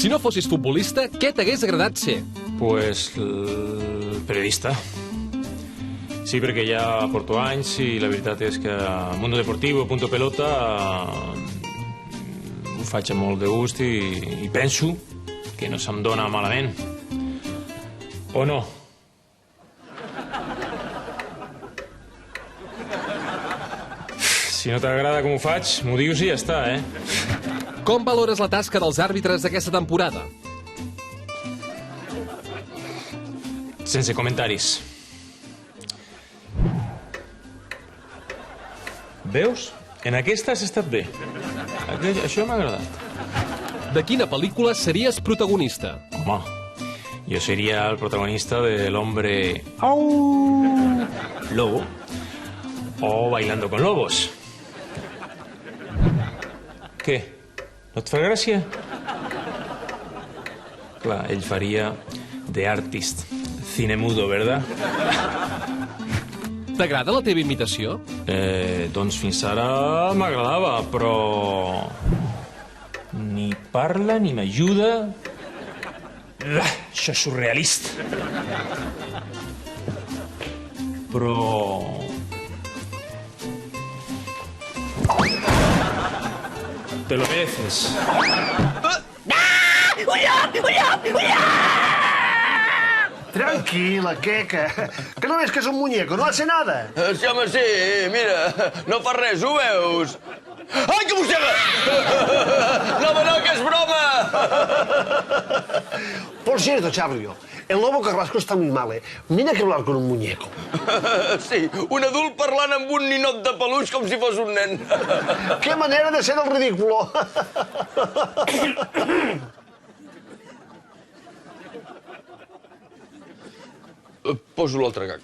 Si no fossis futbolista, què t'hagués agradat ser? Pues periodista. Sí, perquè ja porto anys i la veritat és que al Mundo Deportivo, Punto Pelota, ho faig amb molt de gust i penso que no se'm dona malament. O no? Si no t'agrada com ho faig, m'ho dius i ja està, Com valores la tasca dels àrbitres d'aquesta temporada? Sense comentaris. Veus? En aquesta has estat bé. Això m'ha agradat. De quina pel·lícula series protagonista? Home, jo seria el protagonista de l'Hombre... Au! Lobo. O Bailando con Lobos. Què? No et fa gràcia? Clar, ell faria The Artist. Cine mudo, ¿verdad? T'agrada la teva imitació? Doncs fins ara m'agradava, però... Ni parla ni m'ajuda. Això és surrealista. Però... Te lo mereces. Tranquila, Queca, que no ves que és un muñeco, no hace nada. Sí, home, sí, mira, no fa res, ho veus? Ai, que mossega! No, home, no, que és broma! Por cierto, Charlie, el lobo Carrasco está muy mal, Mira que hablar con un muñeco. Sí, un adult parlant amb un ninot de peluix com si fos un nen. Qué manera de ser el ridículo. Poso l'altre gag.